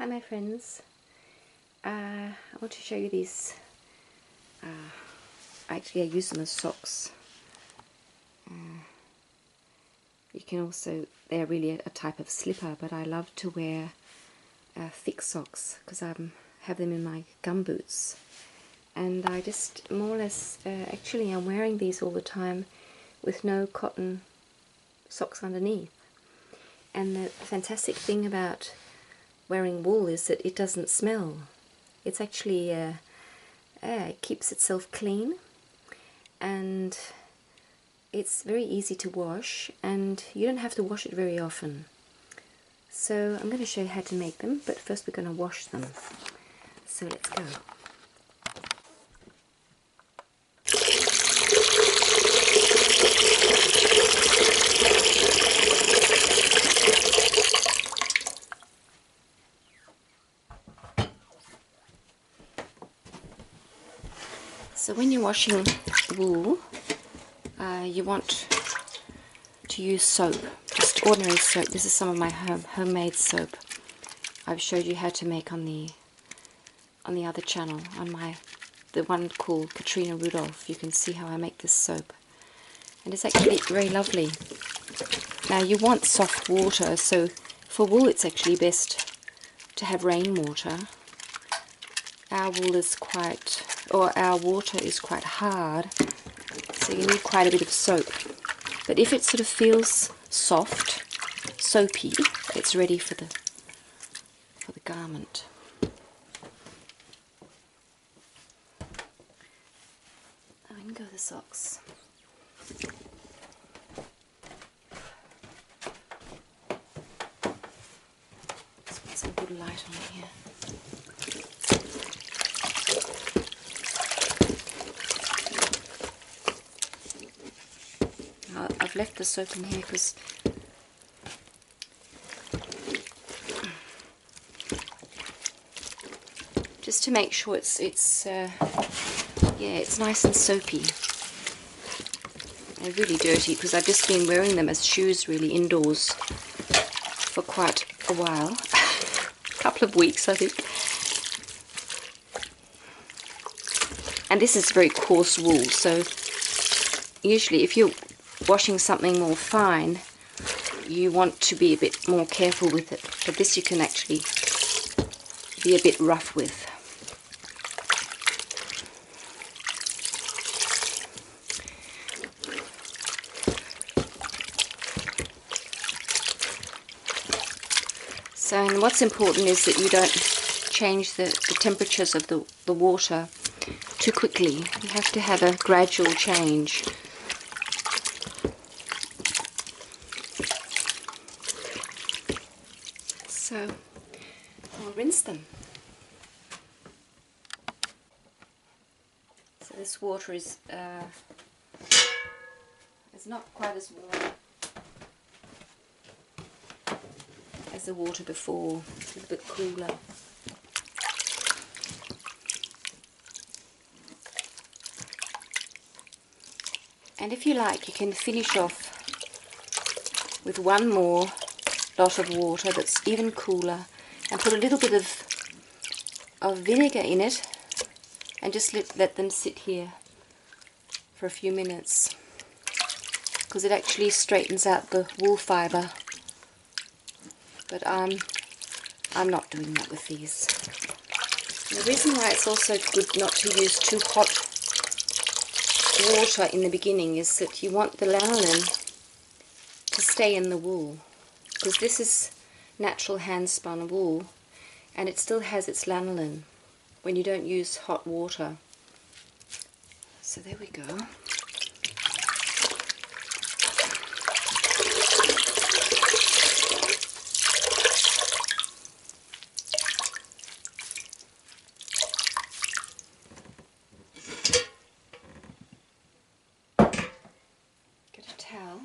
Hi my friends, I want to show you these. Actually I use them as socks. You can also, they're really a type of slipper, but I love to wear thick socks because I have them in my gum boots. And I just more or less, actually I'm wearing these all the time with no cotton socks underneath. And the fantastic thing about wearing wool is that it doesn't smell. It's actually, it keeps itself clean, and it's very easy to wash, and you don't have to wash it very often. So I'm going to show you how to make them, but first we're going to wash them. So let's go. So when you're washing wool, you want to use soap, just ordinary soap. This is some of my homemade soap I've showed you how to make on the other channel, on the one called Katrina Rudolph. You can see how I make this soap, and it's actually very lovely. Now you want soft water, so for wool it's actually best to have rainwater. Our wool is our water is quite hard, so you need quite a bit of soap. But if it sort of feels soft, soapy, it's ready for the garment. Now in go the socks. Let's put some good light on here. I've left the soap in here because just to make sure it's nice and soapy. They're really dirty because I've just been wearing them as shoes really indoors for quite a while, a couple of weeks I think. And this is very coarse wool, so usually if you're washing something more fine, you want to be a bit more careful with it, but this you can actually be a bit rough with. So, and what's important is that you don't change the temperatures of the water too quickly. You have to have a gradual change. So I'll rinse them. So this water is not quite as warm as the water before, it's a little bit cooler. And if you like, you can finish off with one more lot of water that's even cooler, and put a little bit of vinegar in it, and just let them sit here for a few minutes, because it actually straightens out the wool fibre. But I'm not doing that with these. And the reason why it's also good not to use too hot water in the beginning is that you want the lanolin to stay in the wool, because this is natural hand-spun wool and it still has its lanolin when you don't use hot water. So there we go. Get a towel.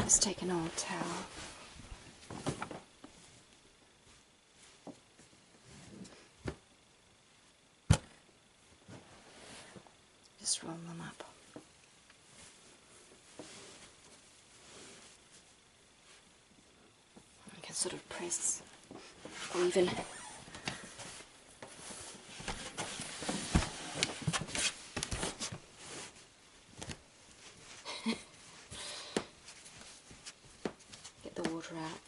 Just take an old towel. just roll them up. I can sort of press, or even get the water out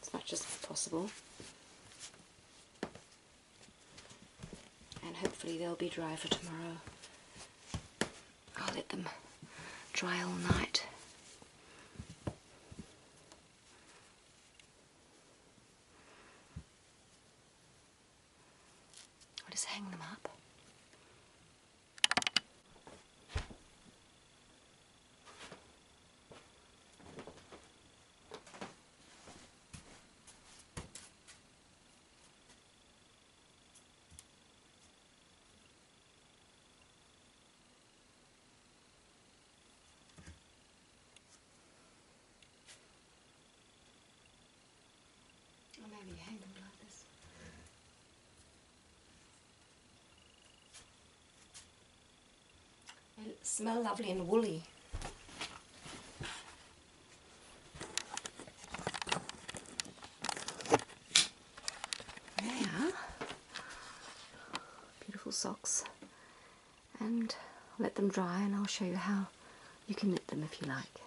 as much as possible. And hopefully they'll be dry for tomorrow. I'll let them dry all night. I'll just hang them up. Or maybe hang them like this. They smell lovely and woolly. There they are. Beautiful socks. And let them dry, and I'll show you how you can knit them if you like.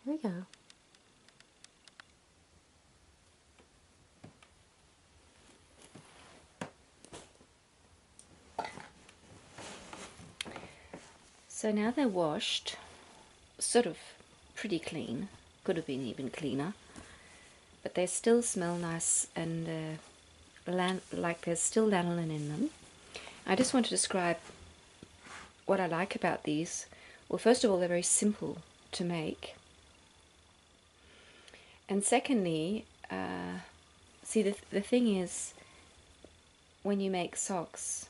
Here we go. So now they're washed, sort of pretty clean, could have been even cleaner, but they still smell nice and like there's still lanolin in them. I just want to describe what I like about these. Well, first of all, they're very simple to make, and secondly, see, the thing is, when you make socks,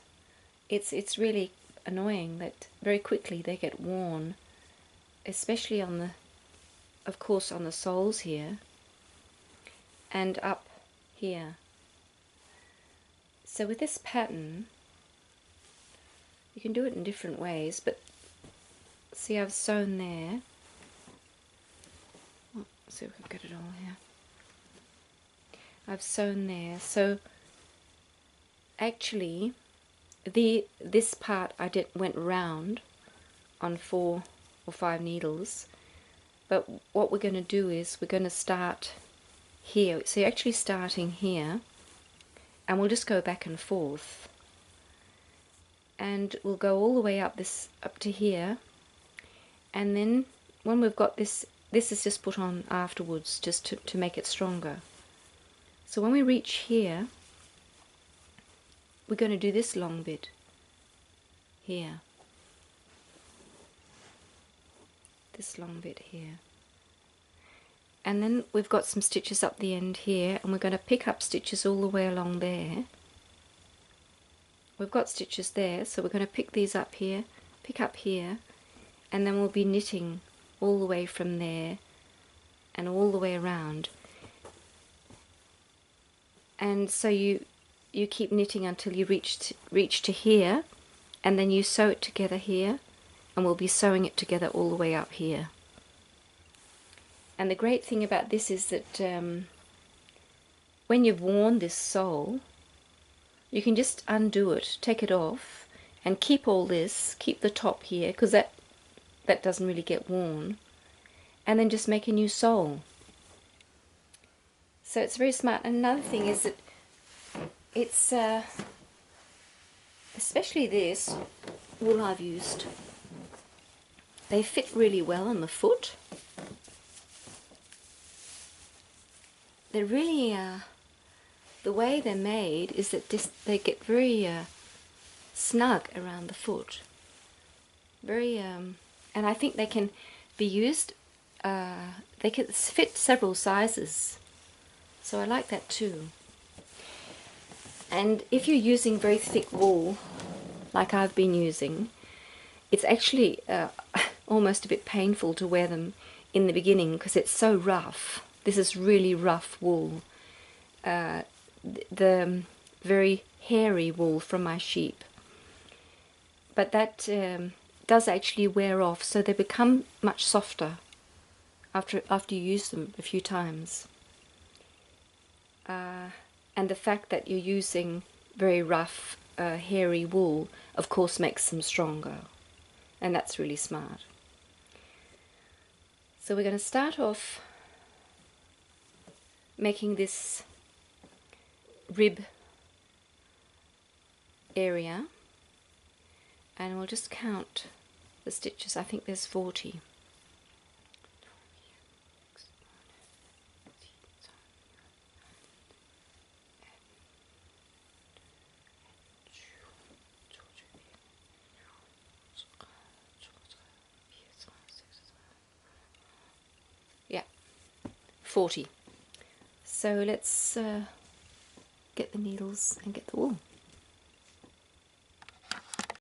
it's really annoying that very quickly they get worn, especially on the, of course, on the soles here and up here. So with this pattern, you can do it in different ways, but see, I've sewn there. Let's see if we can get it all here. I've sewn there, so actually this part I went round on 4 or 5 needles, but what we're going to do is we're going to start here. So you're actually starting here, and we'll just go back and forth, and we'll go all the way up to here, and then when we've got this is just put on afterwards just to make it stronger. So when we reach here, we're going to do this long bit here, this long bit here, and then we've got some stitches up the end here, and we're going to pick up stitches all the way along there. We've got stitches there, so we're going to pick these up here, pick up here, and then we'll be knitting all the way from there and all the way around. And so you keep knitting until you reach to here, and then you sew it together here, and we'll be sewing it together all the way up here. And the great thing about this is that when you've worn this sole, you can just undo it, take it off, and keep all this, keep the top here, because that doesn't really get worn, and then just make a new sole. So it's very smart. And another thing is that it's, especially this wool I've used, they fit really well on the foot. They're really, the way they're made is that they get very snug around the foot. Very, and I think they can be used, they can fit several sizes. So I like that too. And if you're using very thick wool, like I've been using, it's actually almost a bit painful to wear them in the beginning because it's so rough. This is really rough wool. The very hairy wool from my sheep. but that does actually wear off, so they become much softer after you use them a few times. And the fact that you're using very rough, hairy wool, of course, makes them stronger, and that's really smart. So we're going to start off making this rib area, and we'll just count the stitches. I think there's 40. Yeah, 40. So let's get the needles and get the wool.